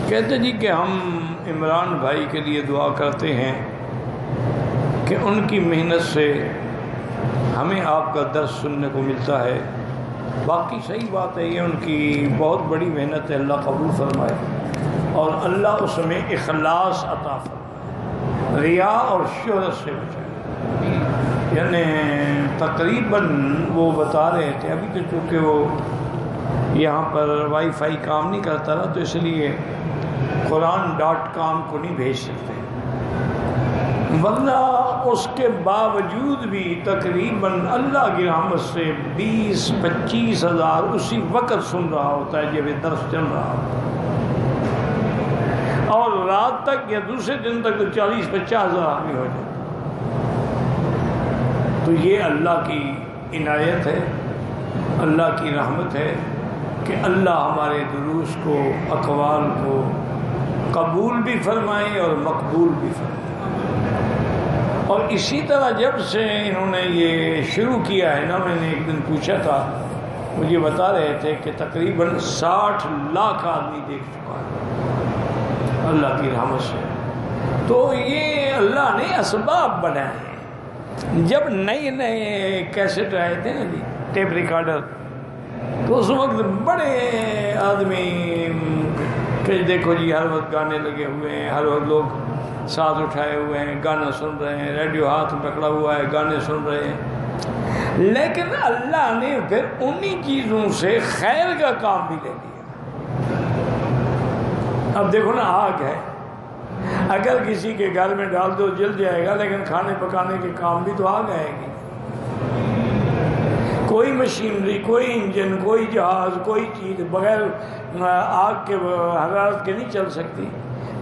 کہتے جی کہ ہم عمران بھائی کے لیے دعا کرتے ہیں کہ ان کی محنت سے ہمیں آپ کا درس سننے کو ملتا ہے. باقی صحیح بات ہے، یہ ان کی بہت بڑی محنت ہے، اللہ قبول فرمائے اور اللہ اس میں اخلاص عطا فرمائے، ریا اور شہرت سے بچائے. یعنی تقریباً وہ بتا رہے تھے، ابھی تو چونکہ وہ یہاں پر وائی فائی کام نہیں کرتا نا، تو اس لیے قرآن.com کو نہیں بھیج سکتے، ورنہ اس کے باوجود بھی تقریباً اللہ کی رحمت سے 20-25 ہزار اسی وقت سن رہا ہوتا ہے جب یہ درس چل رہا ہوتا ہے، اور رات تک یا دوسرے دن تک تو 40-50 ہزار آدمی ہو جاتا. تو یہ اللہ کی عنایت ہے، اللہ کی رحمت ہے کہ اللہ ہمارے دروس کو، اقوال کو قبول بھی فرمائے اور مقبول بھی فرمائے. اور اسی طرح جب سے انہوں نے یہ شروع کیا ہے نا، میں نے ایک دن پوچھا تھا، مجھے بتا رہے تھے کہ تقریباً 60 لاکھ آدمی دیکھ چکا ہے اللہ کی رحمت سے. تو یہ اللہ نے اسباب بنائے ہیں. جب نئے کیسٹ آئے تھے نا جی، ٹیپ ریکارڈر، تو اس وقت بڑے آدمی کہ دیکھو جی ہر وقت گانے لگے ہوئے ہیں، ہر وقت لوگ ساتھ اٹھائے ہوئے ہیں، گانا سن رہے ہیں، ریڈیو ہاتھ میں پکڑا ہوا ہے، گانے سن رہے ہیں. لیکن اللہ نے پھر انہی چیزوں سے خیر کا کام بھی لے لیا. اب دیکھو نا، آگ ہے، اگر کسی کے گھر میں ڈال دو جل جائے گا، لیکن کھانے پکانے کے کام بھی تو آگ آئے گی. کوئی مشینری، کوئی انجن، کوئی جہاز، کوئی چیز بغیر آگ کے حرارت کے نہیں چل سکتی.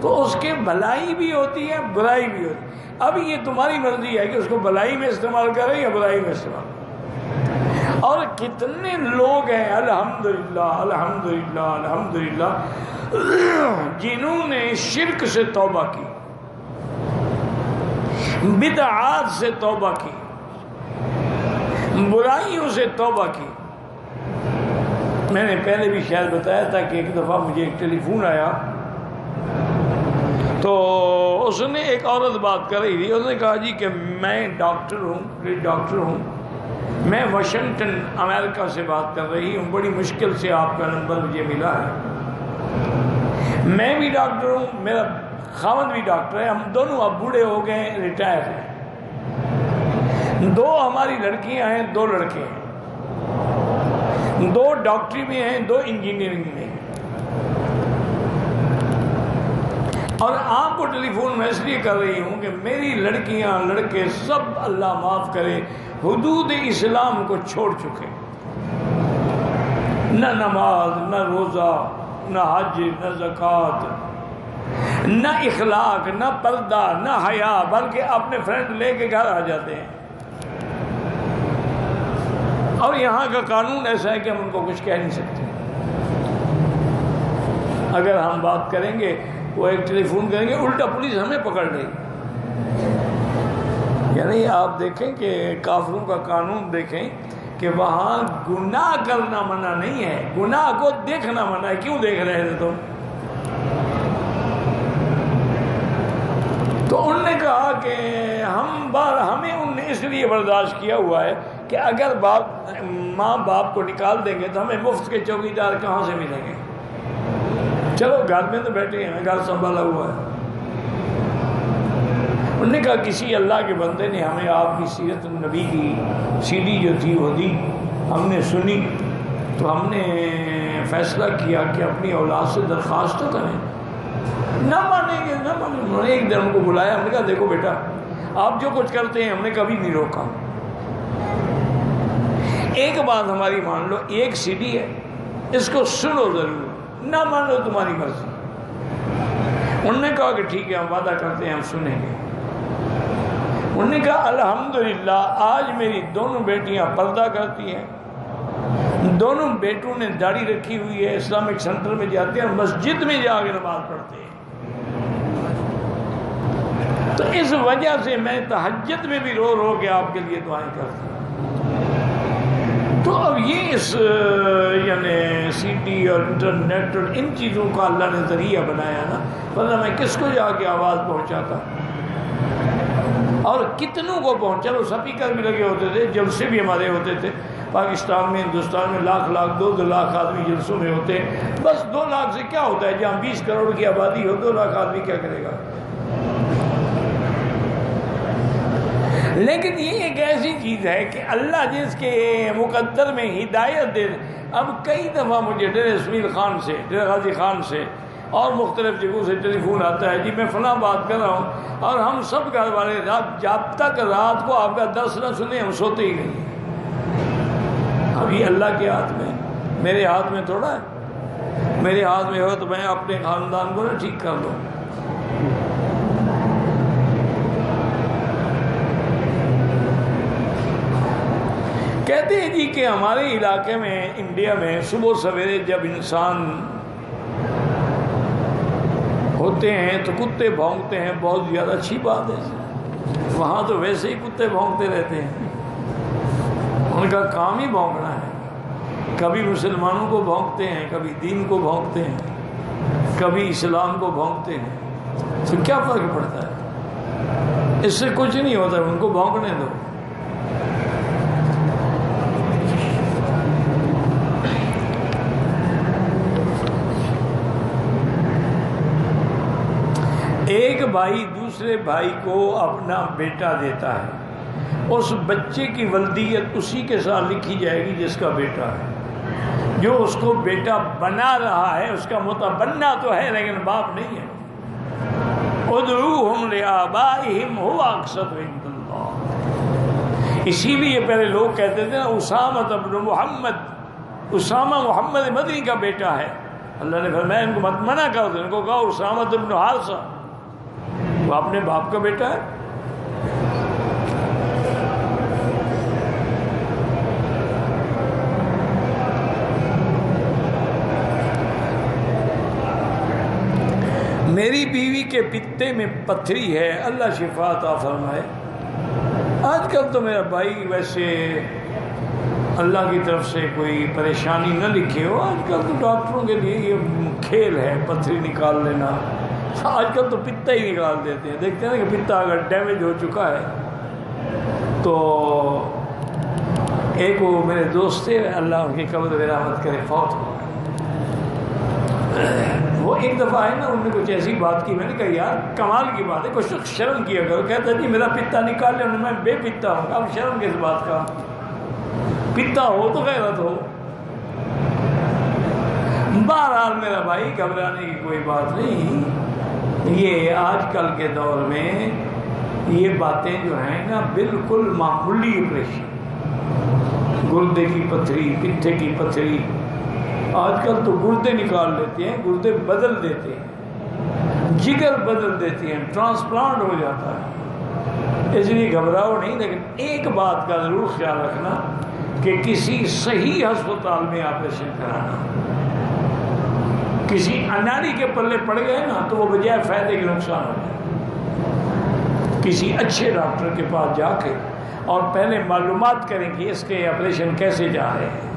تو اس کے بھلائی بھی ہوتی ہے، برائی بھی ہوتی ہے. اب یہ تمہاری مرضی ہے کہ اس کو بھلائی میں استعمال کریں یا برائی میں استعمال کریں. اور کتنے لوگ ہیں الحمدللہ الحمدللہ الحمدللہ جنہوں نے شرک سے توبہ کی، بدعات سے توبہ کی، برائیوں سے توبہ کی. میں نے پہلے بھی شاید بتایا تھا کہ ایک دفعہ مجھے ایک ٹیلی فون آیا، تو اس نے ایک عورت بات کر رہی تھی. اس نے کہا جی کہ میں ڈاکٹر ہوں، میں واشنگٹن امریکہ سے بات کر رہی ہوں، بڑی مشکل سے آپ کا نمبر مجھے ملا ہے. میں بھی ڈاکٹر ہوں، میرا خاوند بھی ڈاکٹر ہے، ہم دونوں اب بوڑھے ہو گئے ہیں، ریٹائر ہیں. 2 ہماری لڑکیاں ہیں، 2 لڑکے ہیں، 2 ڈاکٹری میں ہیں، 2 انجینئرنگ میں ہیں. اور آپ کو ٹیلی فون میں اس لیے کر رہی ہوں کہ میری لڑکیاں لڑکے سب اللہ معاف کرے حدود اسلام کو چھوڑ چکے. نہ نماز، نہ روزہ، نہ حج، نہ زکوٰۃ، نہ اخلاق، نہ پردہ، نہ حیا، بلکہ اپنے فرینڈ لے کے گھر آ جاتے ہیں. اور یہاں کا قانون ایسا ہے کہ ہم ان کو کچھ کہہ نہیں سکتے. اگر ہم بات کریں گے، وہ ایک ٹیلی فون کریں گے، الٹا پولیس ہمیں پکڑ لے گی. یعنی آپ دیکھیں کہ کافروں کا قانون دیکھیں کہ وہاں گناہ کرنا منع نہیں ہے، گناہ کو دیکھنا منع ہے. کیوں دیکھ رہے تھے تم؟ تو انہوں نے کہا کہ ہمیں انہوں نے اس لیے برداشت کیا ہوا ہے کہ اگر ماں باپ کو نکال دیں گے تو ہمیں مفت کے چوکیدار کہاں سے ملیں گے. چلو گھر میں تو بیٹھے ہیں، گھر سنبھالا ہوا ہے. انہوں نے کہا کسی اللہ کے بندے نے ہمیں آپ کی سیرت النبی کی CD جو تھی وہ دی، ہم نے سنی، تو ہم نے فیصلہ کیا کہ اپنی اولاد سے درخواست تو کریں. نہ مانیں گے، نہ مانیں گے. انہوں نے ایک دن ہم کو بلایا، ہم نے کہا دیکھو بیٹا، آپ جو کچھ کرتے ہیں ہم نے کبھی نہیں روکا. ایک بات ہماری مان لو، ایک CD ہے، اس کو سنو ضرور، نہ مانو تمہاری مرضی. انہوں نے کہا کہ ٹھیک ہے، ہم وعدہ کرتے ہیں ہم سنیں گے. انہوں نے کہا الحمدللہ آج میری دونوں بیٹیاں پردہ کرتی ہیں، دونوں بیٹوں نے داڑھی رکھی ہوئی ہے، اسلامک سینٹر میں جاتے ہیں، مسجد میں جا کے نماز پڑھتے ہیں. تو اس وجہ سے میں تہجد میں بھی رو رو کے آپ کے لیے دعائیں کرتا ہوں. تو اب یہ اس یعنی سی ڈی اور انٹرنیٹ اور ان چیزوں کا اللہ نے ذریعہ بنایا نا، ورنہ میں کس کو جا کے آواز پہنچاتا، اور کتنوں کو پہنچا. وہ سپیکر بھی لگے ہوتے تھے، جلسے بھی ہمارے ہوتے تھے پاکستان میں، ہندوستان میں لاکھ لاکھ 2 لاکھ آدمی جلسوں میں ہوتے ہیں. بس 2 لاکھ سے کیا ہوتا ہے، جہاں 20 کروڑ کی آبادی ہو 2 لاکھ آدمی کیا کرے گا. لیکن یہ ایک ایسی چیز ہے کہ اللہ جس کے مقدر میں ہدایت دے. اب کئی دفعہ مجھے ڈیرہ اسماعیل خان سے، ڈیرہ غازی خان سے اور مختلف جگہوں سے ٹیلی فون آتا ہے، جی میں فلاں بات کر رہا ہوں، اور ہم سب گھر والے جب تک رات کو آپ کا درس نہ سنیں ہم سوتے ہی نہیں. اب یہ اللہ کے ہاتھ میں، میرے ہاتھ میں تھوڑا ہے. میرے ہاتھ میں ہو تو میں اپنے خاندان کو نہ ٹھیک کر دوں. کہتے ہیں جی کہ ہمارے علاقے میں انڈیا میں صبح سویرے جب انسان ہوتے ہیں تو کتے بھونکتے ہیں، بہت زیادہ اچھی بات ہے. وہاں تو ویسے ہی کتے بھونکتے رہتے ہیں، ان کا کام ہی بھونکنا ہے. کبھی مسلمانوں کو بھونکتے ہیں، کبھی دین کو بھونکتے ہیں، کبھی اسلام کو بھونکتے ہیں. تو کیا فرق پڑتا ہے؟ اس سے کچھ نہیں ہوتا، ان کو بھونکنے دو. ایک بھائی دوسرے بھائی کو اپنا بیٹا دیتا ہے، اس بچے کی ولدیت اسی کے ساتھ لکھی جائے گی جس کا بیٹا ہے. جو اس کو بیٹا بنا رہا ہے اس کا متبنا تو ہے لیکن باپ نہیں ہے. ادعوہم لآبائہم هو اقسط عند اللہ. اسی لیے پہلے لوگ کہتے تھے نا اسامہ بن محمد، اسامہ محمد مدنی کا بیٹا ہے. اللہ نے فرمایا ان کو مت منع کر دو، ان کو کہا اسامہ بن حارثہ، وہ اپنے باپ کا بیٹا ہے. میری بیوی کے پتے میں پتھری ہے، اللہ شفا عطا فرمائے. آج کل تو میرا بھائی ویسے اللہ کی طرف سے کوئی پریشانی نہ لکھے ہو، آج کل تو ڈاکٹروں کے لیے یہ کھیل ہے پتھری نکال لینا. آج کل تو پتا ہی نکال دیتے ہیں. دیکھتے ہیں نا کہ پتا اگر ڈیمیج ہو چکا ہے تو ایک وہ میرے دوست تھے، اللہ ان کی قبر میں رحمت کرے، فوت ہو گئے. وہ ایک دفعہ آئے نا، انہوں نے کچھ ایسی بات کی، میں نے کہا یار کمال کی بات ہے، کچھ شرم کیا کرو. کہتا جی میرا پتا نکال لیا، میں بے پتا ہوں. اب شرم کس بات کا، پتا ہو تو غیرت ہو. بہرحال میرا بھائی گھبرانے کی کوئی بات نہیں. یہ آج کل کے دور میں یہ باتیں جو ہیں نا بالکل معمولی آپریشن، گردے کی پتھری، پٹھے کی پتھری، آج کل تو گردے نکال لیتے ہیں، گردے بدل دیتے ہیں، جگر بدل دیتے ہیں، ٹرانسپلانٹ ہو جاتا ہے. اس لیے گھبراؤ نہیں. لیکن ایک بات کا ضرور خیال رکھنا کہ کسی صحیح ہسپتال میں آپریشن کرانا. کسی اناڑی کے پلے پڑ گئے نا تو وہ بجائے فائدے کے نقصان ہو جائے. کسی اچھے ڈاکٹر کے پاس جا کے اور پہلے معلومات کریں کہ اس کے آپریشن کیسے جا رہے ہیں.